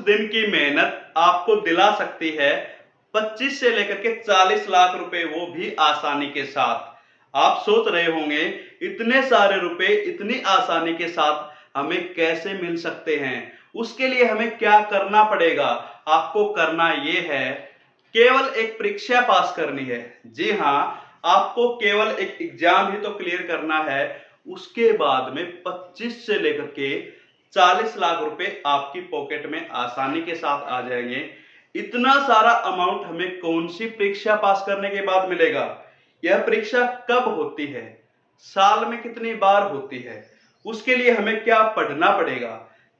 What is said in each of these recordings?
दिन की मेहनत आपको दिला सकती है 25 से लेकर के 40 लाख रुपए, वो भी आसानी के साथ। आप सोच रहे होंगे इतने सारे रुपए इतनी आसानी के साथ हमें कैसे मिल सकते हैं, उसके लिए हमें क्या करना पड़ेगा। आपको करना ये है, केवल एक परीक्षा पास करनी है। जी हाँ, आपको केवल एक एग्जाम ही तो क्लियर करना है, उसके बाद में 25 से लेकर के 40 लाख रुपए आपकी पॉकेट में आसानी के साथ आ जाएंगे। इतना सारा अमाउंट हमें कौन सी परीक्षा पास करने के बाद मिलेगा? यह परीक्षा कब होती है, साल में कितनी बार होती है, उसके लिए हमें क्या पढ़ना पड़ेगा,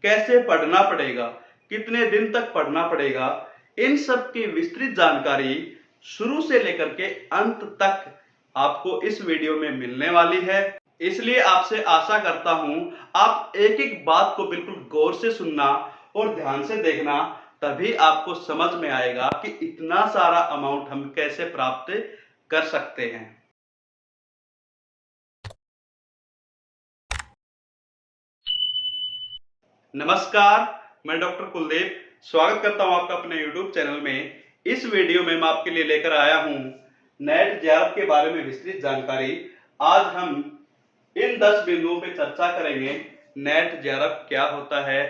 कैसे पढ़ना पड़ेगा, कितने दिन तक पढ़ना पड़ेगा, इन सब की विस्तृत जानकारी शुरू से लेकर के अंत तक आपको इस वीडियो में मिलने वाली है। इसलिए आपसे आशा करता हूं आप एक एक बात को बिल्कुल गौर से सुनना और ध्यान से देखना, तभी आपको समझ में आएगा कि इतना सारा अमाउंट हम कैसे प्राप्त कर सकते हैं। नमस्कार, मैं डॉक्टर कुलदीप स्वागत करता हूं आपका अपने YouTube चैनल में। इस वीडियो में मैं आपके लिए लेकर आया हूं नेट जेआरएफ के बारे में विस्तृत जानकारी। आज हम इन 10 बिंदुओं पे चर्चा करेंगे। नेट जेआरएफ क्या होता है,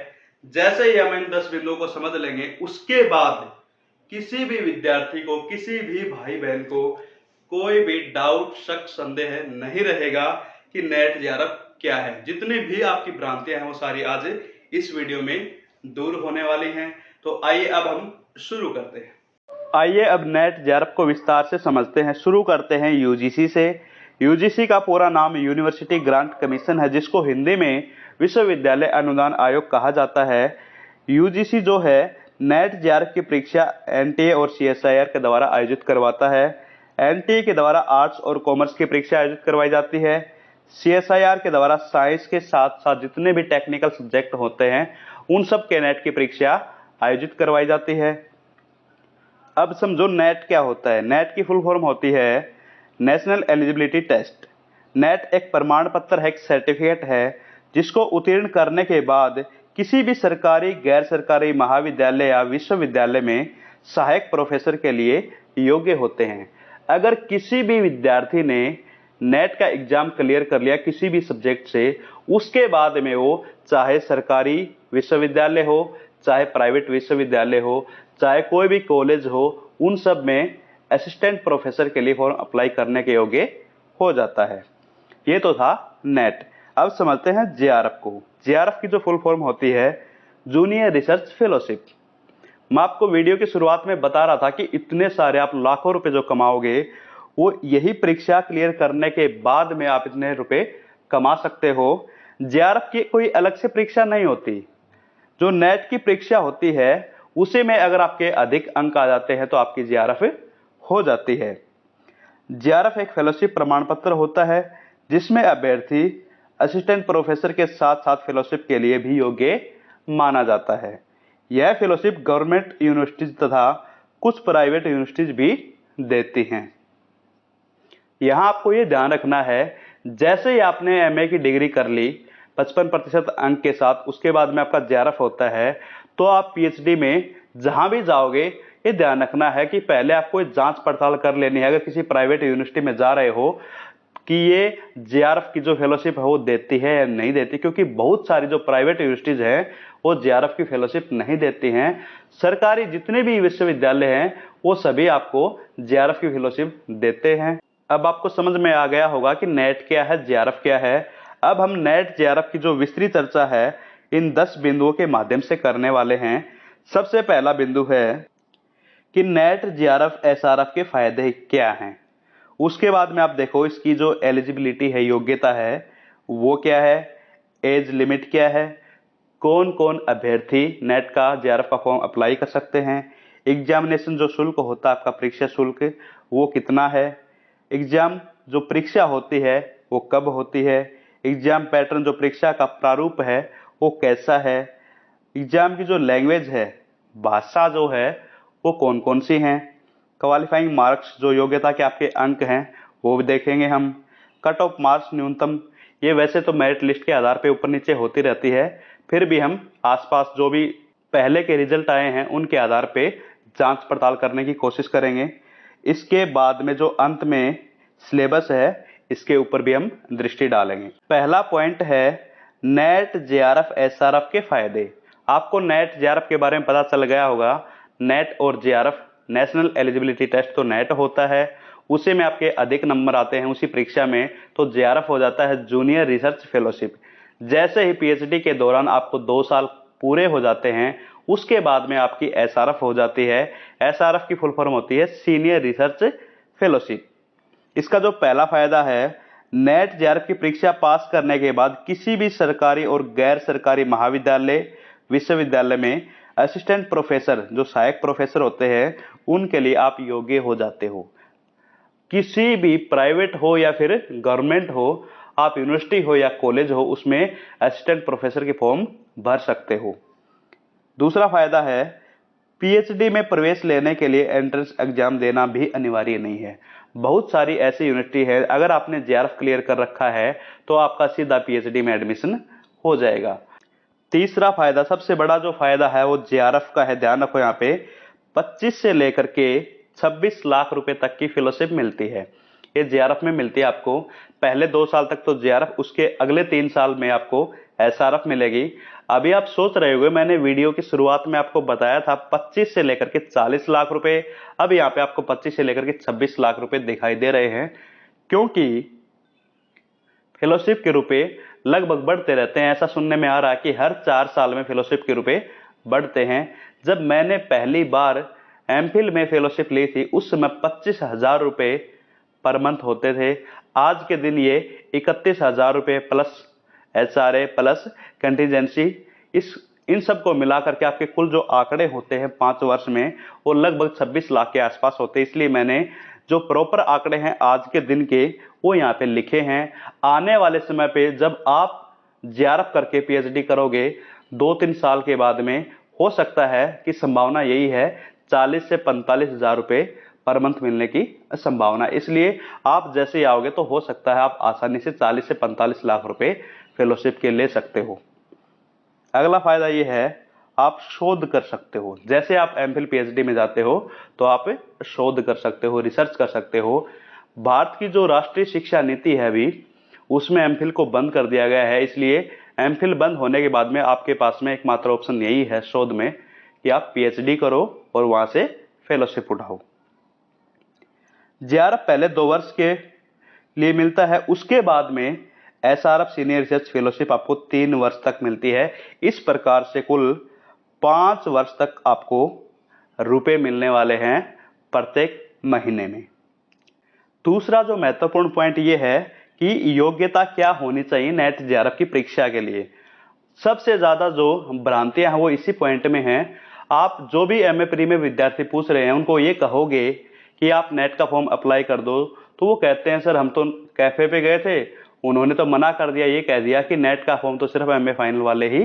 जैसे ही हम इन 10 बिंदुओं को समझ लेंगे, उसके बाद किसी भी विद्यार्थी को, किसी भी भाई बहन को कोई भी डाउट, शक, संदेह नहीं रहेगा कि नेट जेआरएफ क्या है। जितनी भी आपकी भ्रांतियां हैं वो सारी आज इस वीडियो में दूर होने वाली हैं। तो आइए अब हम शुरू करते हैं। आइए अब नेट जेआरएफ को विस्तार से समझते हैं। शुरू करते हैं यूजीसी से। यूजीसी का पूरा नाम यूनिवर्सिटी ग्रांट कमीशन है, जिसको हिंदी में विश्वविद्यालय अनुदान आयोग कहा जाता है। यूजीसी जो है नेट जेआरएफ की परीक्षा एनटीए और सीएसआईआर के द्वारा आयोजित करवाता है। एनटीए के द्वारा आर्ट्स और कॉमर्स की परीक्षा आयोजित करवाई जाती है। सीएसआईआर के द्वारा साइंस के साथ साथ जितने भी टेक्निकल सब्जेक्ट होते हैं उन सब के नेट की परीक्षा आयोजित करवाई जाती है। अब समझो नेट क्या होता है। नेट की फुल फॉर्म होती है नेशनल एलिजिबिलिटी टेस्ट। नेट एक प्रमाण पत्र है, एक सर्टिफिकेट है, जिसको उत्तीर्ण करने के बाद किसी भी सरकारी, गैर सरकारी महाविद्यालय या विश्वविद्यालय में सहायक प्रोफेसर के लिए योग्य होते हैं। अगर किसी भी विद्यार्थी ने नेट का एग्जाम क्लियर कर लिया किसी भी सब्जेक्ट से, उसके बाद में वो चाहे सरकारी विश्वविद्यालय हो, चाहे प्राइवेट विश्वविद्यालय हो, चाहे कोई भी कॉलेज हो, उन सब में असिस्टेंट प्रोफेसर के लिए फॉर्म अप्लाई करने के योग्य हो जाता है। ये तो था नेट। अब समझते हैं जेआरएफ को। जेआरएफ की जो फुल फॉर्म होती है जूनियर रिसर्च फेलोशिप। मैं आपको वीडियो की शुरुआत में बता रहा था कि इतने सारे आप लाखों रुपए जो कमाओगे वो यही परीक्षा क्लियर करने के बाद में आप इतने रुपए कमा सकते हो। जेआरएफ की कोई अलग से परीक्षा नहीं होती। जो नेट की परीक्षा होती है उसी में अगर आपके अधिक अंक आ जाते हैं तो आपकी जेआरएफ हो जाती है। जेआरएफ एक फेलोशिप प्रमाण पत्र होता है जिसमें अभ्यर्थी असिस्टेंट प्रोफेसर के साथ साथ फेलोशिप के लिए भी योग्य माना जाता है। यह फेलोशिप गवर्नमेंट यूनिवर्सिटीज तथा कुछ प्राइवेट यूनिवर्सिटीज भी देती हैं। यहां आपको यह ध्यान रखना है, जैसे ही आपने एमए की डिग्री कर ली 55% अंक के साथ, उसके बाद में आपका जेआरएफ होता है, तो आप पीएचडी में जहां भी जाओगे ये ध्यान रखना है कि पहले आपको जांच पड़ताल कर लेनी है। अगर किसी प्राइवेट यूनिवर्सिटी में जा रहे हो कि ये जेआरएफ की जो फेलोशिप है वो देती है या नहीं देती, क्योंकि बहुत सारी जो प्राइवेट यूनिवर्सिटीज हैं वो जेआरएफ की फेलोशिप नहीं देती हैं। सरकारी जितने भी विश्वविद्यालय हैं वो सभी आपको जेआरएफ की फेलोशिप देते हैं। अब आपको समझ में आ गया होगा कि नेट क्या है, जेआरएफ क्या है। अब हम नेट जेआरएफ की जो विस्तृत चर्चा है इन 10 बिंदुओं के माध्यम से करने वाले हैं। सबसे पहला बिंदु है कि नेट जेआरएफ एसआरएफ के फायदे क्या हैं। उसके बाद में आप देखो इसकी जो एलिजिबिलिटी है, योग्यता है, वो क्या है, एज लिमिट क्या है, कौन कौन अभ्यर्थी नेट का जेआरएफ का फॉर्म अप्लाई कर सकते हैं, एग्जामिनेशन जो शुल्क होता है आपका परीक्षा शुल्क वो कितना है, एग्जाम जो परीक्षा होती है वो कब होती है, एग्जाम पैटर्न जो परीक्षा का प्रारूप है वो कैसा है, एग्जाम की जो लैंग्वेज है, भाषा जो है वो कौन कौन सी हैं, क्वालिफाइंग मार्क्स जो योग्यता के आपके अंक हैं वो भी देखेंगे हम, कट ऑफ मार्क्स न्यूनतम, ये वैसे तो मेरिट लिस्ट के आधार पे ऊपर नीचे होती रहती है, फिर भी हम आसपास जो भी पहले के रिजल्ट आए हैं उनके आधार पे जांच पड़ताल करने की कोशिश करेंगे। इसके बाद में जो अंत में सिलेबस है इसके ऊपर भी हम दृष्टि डालेंगे। पहला पॉइंट है नेट जेआरएफ एसआरएफ के फायदे। आपको नेट जेआरएफ के बारे में पता चल गया होगा। नेट और जेआरएफ नेशनल एलिजिबिलिटी टेस्ट तो नेट होता है, उसी में आपके अधिक नंबर आते हैं उसी परीक्षा में, तो जेआरएफ हो जाता है जूनियर रिसर्च फेलोशिप। जैसे ही पीएचडी के दौरान आपको 2 साल पूरे हो जाते हैं उसके बाद में आपकी एसआरएफ हो जाती है। एसआरएफ की फुल फॉर्म होती है सीनियर रिसर्च फेलोशिप। इसका जो पहला फायदा है, नेट जेआरएफ की परीक्षा पास करने के बाद किसी भी सरकारी और गैर सरकारी महाविद्यालय विश्वविद्यालय में असिस्टेंट प्रोफेसर जो सहायक प्रोफेसर होते हैं उनके लिए आप योग्य हो जाते हो। किसी भी प्राइवेट हो या फिर गवर्नमेंट हो, आप यूनिवर्सिटी हो या कॉलेज हो, उसमें असिस्टेंट प्रोफेसर की फॉर्म भर सकते हो। दूसरा फायदा है पीएचडी में प्रवेश लेने के लिए एंट्रेंस एग्जाम देना भी अनिवार्य नहीं है। बहुत सारी ऐसी यूनिवर्सिटी है, अगर आपने जेआरएफ क्लियर कर रखा है तो आपका सीधा पीएचडी में एडमिशन हो जाएगा। तीसरा फायदा, सबसे बड़ा जो फायदा है वो जेआरएफ का है, ध्यान रखो यहाँ पे 25 से लेकर के 26 लाख रुपए तक की फेलोशिप मिलती है। ये जेआरएफ में मिलती है आपको। पहले 2 साल तक तो जेआरएफ, उसके अगले 3 साल में आपको एसआरएफ मिलेगी। अभी आप सोच रहे होंगे, मैंने वीडियो की शुरुआत में आपको बताया था 25 से लेकर के 40 लाख रुपए, अब यहाँ पे आपको 25 से लेकर के 26 लाख रुपए दिखाई दे रहे हैं, क्योंकि फेलोशिप के रुपए लगभग बढ़ते रहते हैं। ऐसा सुनने में आ रहा है कि हर 4 साल में फेलोशिप के रुपए बढ़ते हैं। जब मैंने पहली बार एमफिल में फेलोशिप ली थी उस समय 25,000 रुपए पर मंथ होते थे। आज के दिन ये 31,000 रुपए प्लस एचआरए प्लस कंटीजेंसी, इन सब को मिलाकर के आपके कुल जो आंकड़े होते हैं 5 वर्ष में वो लगभग 26 लाख के आसपास होते हैं। इसलिए मैंने जो प्रॉपर आंकड़े हैं आज के दिन के वो यहाँ पे लिखे हैं। आने वाले समय पे जब आप जेआरएफ करके पीएचडी करोगे 2-3 साल के बाद में, हो सकता है कि संभावना यही है 40 से 45,000 रुपए पर मंथ मिलने की संभावना। इसलिए आप जैसे ही आओगे तो हो सकता है आप आसानी से 40 से 45 लाख रुपए फेलोशिप के ले सकते हो। अगला फायदा ये है आप शोध कर सकते हो। जैसे आप एमफिल पीएचडी में जाते हो तो आप शोध कर सकते हो, रिसर्च कर सकते हो। भारत की जो राष्ट्रीय शिक्षा नीति है अभी, उसमें एमफिल को बंद कर दिया गया है। इसलिए एमफिल बंद होने के बाद में आपके पास में एकमात्र ऑप्शन यही है शोध में कि आप पीएचडी करो और वहां से फेलोशिप उठाओ। जेआरएफ पहले 2 वर्ष के लिए मिलता है, उसके बाद में एसआरएफ सीनियर रिसर्च फेलोशिप आपको 3 वर्ष तक मिलती है। इस प्रकार से कुल 5 वर्ष तक आपको रुपए मिलने वाले हैं प्रत्येक महीने में। दूसरा जो महत्वपूर्ण पॉइंट ये है कि योग्यता क्या होनी चाहिए नेट जेआरएफ की परीक्षा के लिए। सबसे ज्यादा जो भ्रांतियां हैं वो इसी पॉइंट में हैं। आप जो भी एमए प्री में विद्यार्थी पूछ रहे हैं उनको ये कहोगे कि आप नेट का फॉर्म अप्लाई कर दो, तो वो कहते हैं सर हम तो कैफे पे गए थे, उन्होंने तो मना कर दिया, ये कह दिया कि नेट का फॉर्म तो सिर्फ एमए फाइनल वाले ही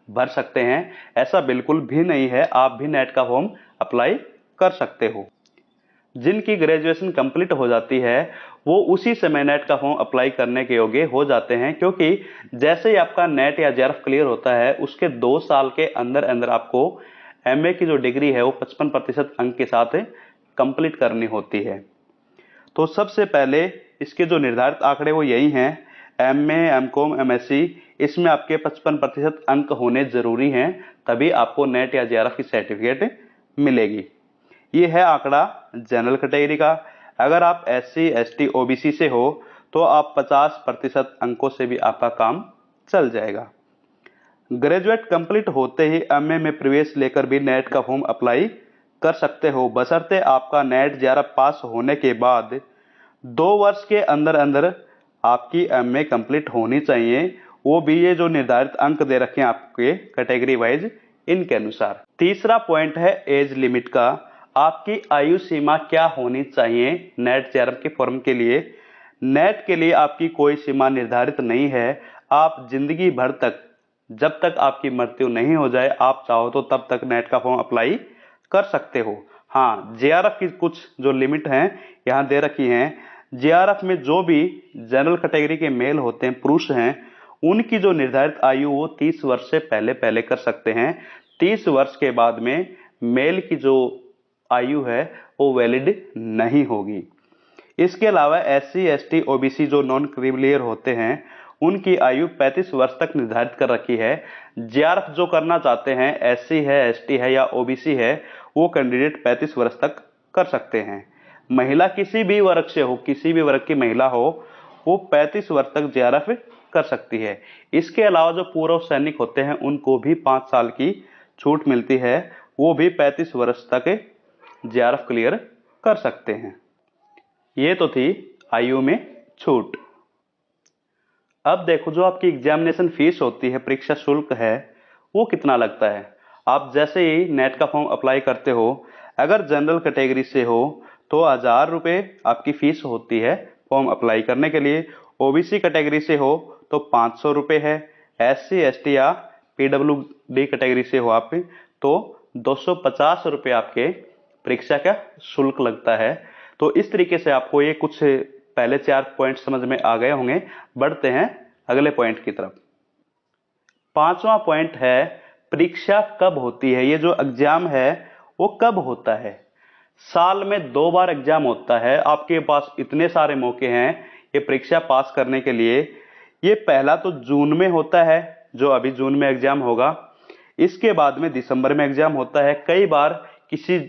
भर सकते हैं। ऐसा बिल्कुल भी नहीं है, आप भी नेट का फॉर्म अप्लाई कर सकते हो। जिनकी ग्रेजुएशन कंप्लीट हो जाती है वो उसी समय नेट का फॉर्म अप्लाई करने के योग्य हो जाते हैं, क्योंकि जैसे ही आपका नेट या जेआरएफ क्लियर होता है उसके 2 साल के अंदर अंदर आपको एमए की जो डिग्री है वो 55% अंक के साथ कंप्लीट करनी होती है। तो सबसे पहले इसके जो निर्धारित आंकड़े वो यही हैं, एमए, एमकॉम, एमएससी, इसमें आपके 55% अंक होने जरूरी हैं, तभी आपको नेट या जेआरएफ की सर्टिफिकेट मिलेगी। ये है आंकड़ा जनरल कैटेगरी का। अगर आप एससी, एसटी, ओबीसी से हो तो आप 50% अंकों से भी आपका काम चल जाएगा। ग्रेजुएट कंप्लीट होते ही एमए में प्रवेश लेकर भी नेट का फॉर्म अप्लाई कर सकते हो, बशर्ते आपका नेट जेआरएफ पास होने के बाद 2 वर्ष के अंदर अंदर आपकी एमए कंप्लीट होनी चाहिए, वो भी ये जो निर्धारित अंक दे रखे हैं आपके कैटेगरी वाइज इनके अनुसार। तीसरा पॉइंट है एज लिमिट का। आपकी आयु सीमा क्या होनी चाहिए नेट जेआरएफ के फॉर्म के लिए। नेट के लिए आपकी कोई सीमा निर्धारित नहीं है। आप जिंदगी भर तक, जब तक आपकी मृत्यु नहीं हो जाए, आप चाहो तो तब तक नेट का फॉर्म अप्लाई कर सकते हो। हाँ, जेआरएफ की कुछ जो लिमिट हैं यहाँ दे रखी हैं। जेआरएफ में जो भी जनरल कैटेगरी के मेल होते हैं, पुरुष हैं, उनकी जो निर्धारित आयु वो 30 वर्ष से पहले कर सकते हैं। 30 वर्ष के बाद में मेल की जो आयु है वो वैलिड नहीं होगी। इसके अलावा SC ST OBC जो नॉन क्रिमिलियर होते हैं उनकी आयु 35 वर्ष तक निर्धारित कर रखी है। JRF जो करना चाहते हैं, SC है, ST है या OBC है, वो कैंडिडेट 35 वर्ष तक कर सकते हैं। महिला किसी भी वर्ग से हो, किसी भी वर्ग की महिला हो, वो 35 वर्ष तक JRF कर सकती है। इसके अलावा जो पूर्व सैनिक होते हैं उनको भी 5 साल की छूट मिलती है, वो भी 35 वर्ष तक JRF क्लियर कर सकते हैं। ये तो थी आयु में छूट। अब देखो, जो आपकी एग्जामिनेशन फीस होती है, परीक्षा शुल्क है, वो कितना लगता है। आप जैसे ही नेट का फॉर्म अप्लाई करते हो, अगर जनरल कैटेगरी से हो तो 1000 रुपये आपकी फीस होती है फॉर्म अप्लाई करने के लिए। OBC कैटेगरी से हो तो 500 रुपये है। SC ST या PWD कैटेगरी से हो आप तो 250 रुपये आपके परीक्षा का शुल्क लगता है। तो इस तरीके से आपको ये कुछ पहले 4 पॉइंट समझ में आ गए होंगे। बढ़ते हैं अगले पॉइंट की तरफ। 5वां पॉइंट है परीक्षा कब होती है। ये जो एग्जाम है वो कब होता है। साल में 2 बार एग्जाम होता है। आपके पास इतने सारे मौके हैं ये परीक्षा पास करने के लिए। ये पहला तो जून में होता है, जो अभी जून में एग्जाम होगा। इसके बाद में दिसंबर में एग्जाम होता है। कई बार किसी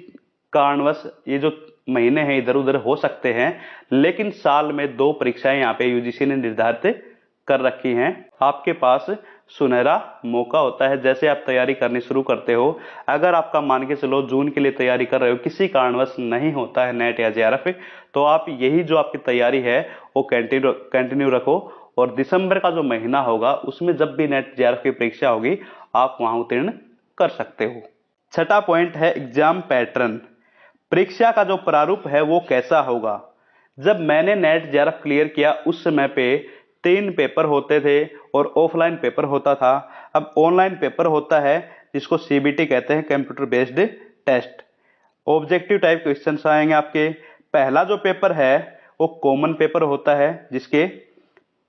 कारणवश ये जो महीने हैं इधर उधर हो सकते हैं, लेकिन साल में 2 परीक्षाएं यहाँ पे UGC ने निर्धारित कर रखी हैं। आपके पास सुनहरा मौका होता है। जैसे आप तैयारी करनी शुरू करते हो, अगर आपका मान के चलो जून के लिए तैयारी कर रहे हो, किसी कारणवश नहीं होता है नेट या JRF, तो आप यही जो आपकी तैयारी है वो कंटिन्यू रखो और दिसंबर का जो महीना होगा उसमें जब भी नेट JRF की परीक्षा होगी आप वहां उत्तीर्ण कर सकते हो। 6वां पॉइंट है एग्जाम पैटर्न। परीक्षा का जो प्रारूप है वो कैसा होगा। जब मैंने नेट JRF क्लियर किया उस समय पे 3 पेपर होते थे और ऑफलाइन पेपर होता था। अब ऑनलाइन पेपर होता है जिसको CBT कहते हैं, computer based test. Objective type questions आएंगे आपके। पहला जो पेपर है वो कॉमन पेपर होता है जिसके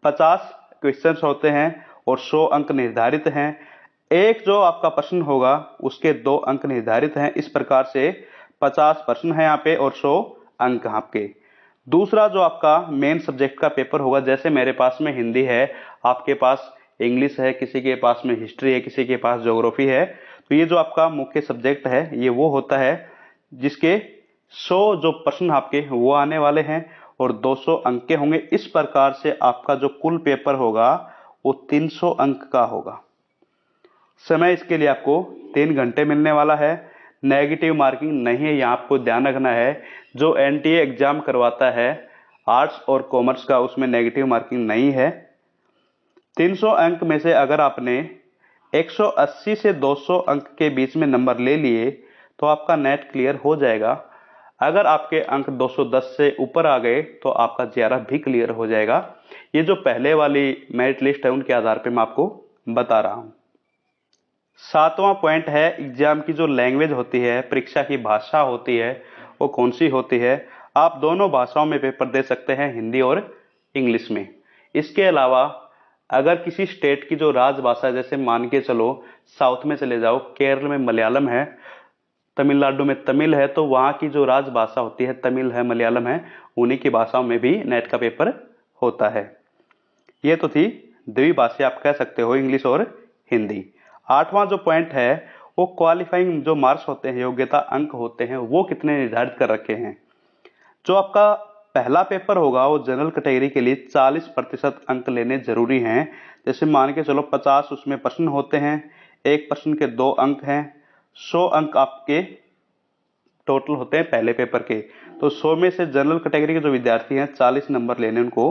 50 क्वेश्चंस होते हैं और 100 अंक निर्धारित हैं। एक जो आपका प्रश्न होगा उसके 2 अंक निर्धारित हैं। इस प्रकार से 50 प्रश्न है यहाँ पे और 100 अंक आपके। दूसरा जो आपका मेन सब्जेक्ट का पेपर होगा, जैसे मेरे पास में हिंदी है, आपके पास इंग्लिश है, किसी के पास में हिस्ट्री है, किसी के पास ज्योग्राफी है, तो ये जो आपका मुख्य सब्जेक्ट है ये वो होता है जिसके 100 जो प्रश्न आपके वो आने वाले हैं और 200 अंक के होंगे। इस प्रकार से आपका जो कुल पेपर होगा वो 300 अंक का होगा। समय इसके लिए आपको 3 घंटे मिलने वाला है। नेगेटिव मार्किंग नहीं है, यहाँ आपको ध्यान रखना है। जो NTA एग्जाम करवाता है आर्ट्स और कॉमर्स का, उसमें नेगेटिव मार्किंग नहीं है। 300 अंक में से अगर आपने 180 से 200 अंक के बीच में नंबर ले लिए तो आपका नेट क्लियर हो जाएगा। अगर आपके अंक 210 से ऊपर आ गए तो आपका JRF भी क्लियर हो जाएगा। ये जो पहले वाली मेरिट लिस्ट है उनके आधार पर मैं आपको बता रहा हूँ। 7वां पॉइंट है एग्जाम की जो लैंग्वेज होती है, परीक्षा की भाषा होती है, वो कौन सी होती है। आप दोनों भाषाओं में पेपर दे सकते हैं, हिंदी और इंग्लिश में। इसके अलावा अगर किसी स्टेट की जो राजभाषा, जैसे मान के चलो साउथ में चले जाओ, केरल में मलयालम है, तमिलनाडु में तमिल है, तो वहाँ की जो राजभाषा होती है, तमिल है, मलयालम है, उन्हीं की भाषाओं में भी नेट का पेपर होता है। ये तो थी द्विभाषी, आप कह सकते हो इंग्लिश और हिंदी। 8वां जो पॉइंट है वो क्वालिफाइंग जो मार्क्स होते हैं, योग्यता अंक होते हैं, वो कितने निर्धारित कर रखे हैं। जो आपका पहला पेपर होगा वो जनरल कैटेगरी के लिए 40% अंक लेने जरूरी हैं। जैसे मान के चलो 50 उसमें प्रश्न होते हैं, एक प्रश्न के 2 अंक हैं, 100 अंक आपके टोटल होते हैं पहले पेपर के। तो 100 में से जनरल कैटेगरी के जो विद्यार्थी हैं 40 नंबर लेने उनको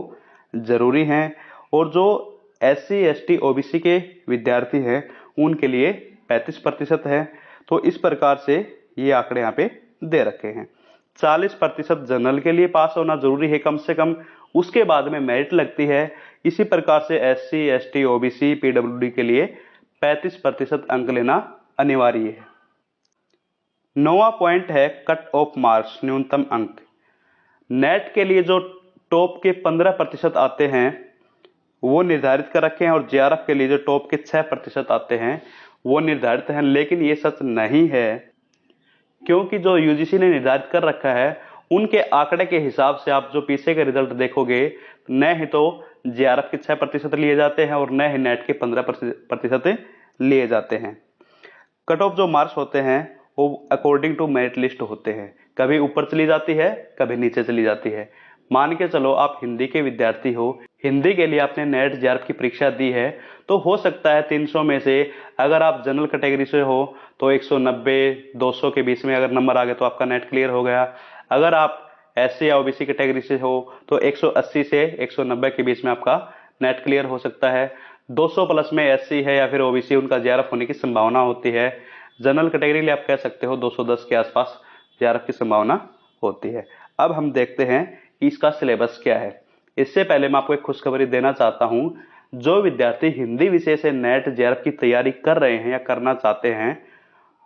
जरूरी हैं। और जो SC ST OBC के विद्यार्थी हैं उनके लिए 35% है। तो इस प्रकार से ये आंकड़े यहाँ पे दे रखे हैं। 40% जनरल के लिए पास होना जरूरी है कम से कम, उसके बाद में मेरिट लगती है। इसी प्रकार से SC ST OBC PWD के लिए 35% अंक लेना अनिवार्य है। 9वां पॉइंट है कट ऑफ मार्क्स, न्यूनतम अंक। नेट के लिए जो टॉप के 15% आते हैं वो निर्धारित कर रखे हैं और JRF के लिए जो टॉप के 6% आते हैं वो निर्धारित हैं, लेकिन ये सच नहीं है, क्योंकि जो यूजीसी ने निर्धारित कर रखा है उनके आंकड़े के हिसाब से आप जो पीछे के रिजल्ट देखोगे, न ही तो जेआरएफ के 6% लिए जाते हैं और न ही नेट के 15% लिए जाते हैं। कट ऑफ जो मार्क्स होते हैं वो अकॉर्डिंग टू मेरिट लिस्ट होते हैं, कभी ऊपर चली जाती है, कभी नीचे चली जाती है। मान के चलो आप हिंदी के विद्यार्थी हो, हिंदी के लिए आपने नेट जेआरएफ की परीक्षा दी है, तो हो सकता है 300 में से अगर आप जनरल कैटेगरी से हो तो 190 200 के बीच में अगर नंबर आ गए तो आपका नेट क्लियर हो गया। अगर आप एससी या ओबीसी कैटेगरी से हो तो 180 से 190 के बीच में आपका नेट क्लियर हो सकता है। 200 प्लस में एससी है या फिर ओबीसी, उनका जेआरएफ होने की संभावना होती है। जनरल कैटेगरी के लिए आप कह सकते हो 210 के आसपास जेआरएफ की संभावना होती है। अब हम देखते हैं कि इसका सिलेबस क्या है। इससे पहले मैं आपको एक खुशखबरी देना चाहता हूं, जो विद्यार्थी हिंदी विषय से नेट जेआरएफ की तैयारी कर रहे हैं या करना चाहते हैं,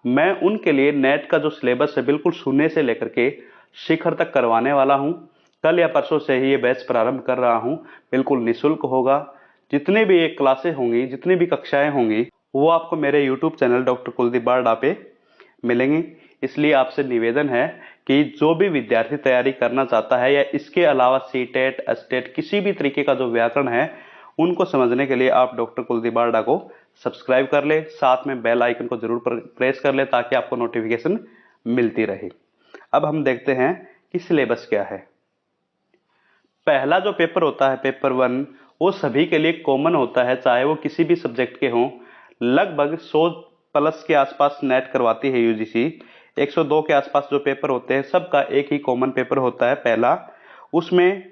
मैं उनके लिए नेट का जो सिलेबस है बिल्कुल शून्य से लेकर के शिखर तक करवाने वाला हूं। कल या परसों से ही ये बैच प्रारंभ कर रहा हूं, बिल्कुल निःशुल्क होगा। जितने भी ये क्लासें होंगी, जितनी भी कक्षाएं होंगी, वो आपको मेरे यूट्यूब चैनल डॉक्टर कुलदीप बारडा पे मिलेंगी। इसलिए आपसे निवेदन है कि जो भी विद्यार्थी तैयारी करना चाहता है या इसके अलावा सीटेट एस्टेट किसी भी तरीके का जो व्याकरण है उनको समझने के लिए आप डॉक्टर कुलदीप बारडा को सब्सक्राइब कर ले, साथ में बेल आइकन को जरूर प्रेस कर ले ताकि आपको नोटिफिकेशन मिलती रहे। अब हम देखते हैं कि सिलेबस क्या है। पहला जो पेपर होता है पेपर 1, वो सभी के लिए कॉमन होता है, चाहे वो किसी भी सब्जेक्ट के हों। लगभग 100 प्लस के आसपास नेट करवाती है यूजीसी। 102 के आसपास जो पेपर होते हैं सबका एक ही कॉमन पेपर होता है पहला। उसमें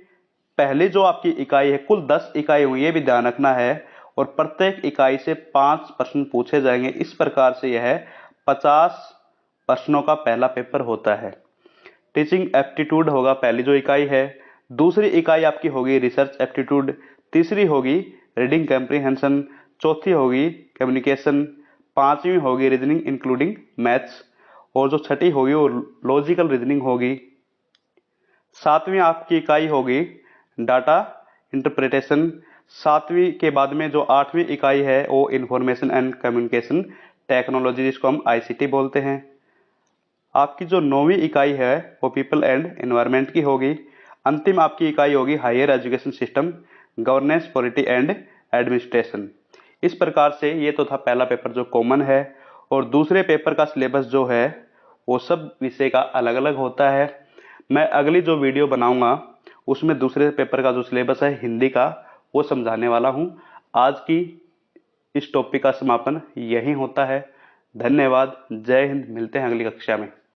पहले जो आपकी इकाई है, कुल 10 इकाई होंगी, ये भी ध्यान रखना है, और प्रत्येक इकाई से 5 प्रश्न पूछे जाएंगे। इस प्रकार से यह 50 प्रश्नों का पहला पेपर होता है। टीचिंग एप्टीट्यूड होगा पहली जो इकाई है। दूसरी इकाई आपकी होगी रिसर्च एप्टीट्यूड। तीसरी होगी रीडिंग कॉम्प्रिहेंशन। चौथी होगी कम्युनिकेशन। पांचवी होगी रीजनिंग इंक्लूडिंग मैथ्स। और जो छठी होगी वो लॉजिकल रीजनिंग होगी। सातवीं आपकी इकाई होगी डाटा इंटरप्रिटेशन। सातवीं के बाद में जो आठवीं इकाई है वो इंफॉर्मेशन एंड कम्युनिकेशन टेक्नोलॉजी, जिसको हम आईसीटी बोलते हैं। आपकी जो 9वीं इकाई है वो पीपल एंड एनवायरनमेंट की होगी। अंतिम आपकी इकाई होगी higher education system, governance, polity and administration. इस प्रकार से ये तो था पहला पेपर जो कॉमन है, और दूसरे पेपर का सिलेबस जो है वो सब विषय का अलग अलग होता है। मैं अगली जो वीडियो बनाऊंगा उसमें दूसरे पेपर का जो सिलेबस है हिंदी का वो समझाने वाला हूं। आज की इस टॉपिक का समापन यही होता है। धन्यवाद। जय हिंद। मिलते हैं अगली कक्षा में।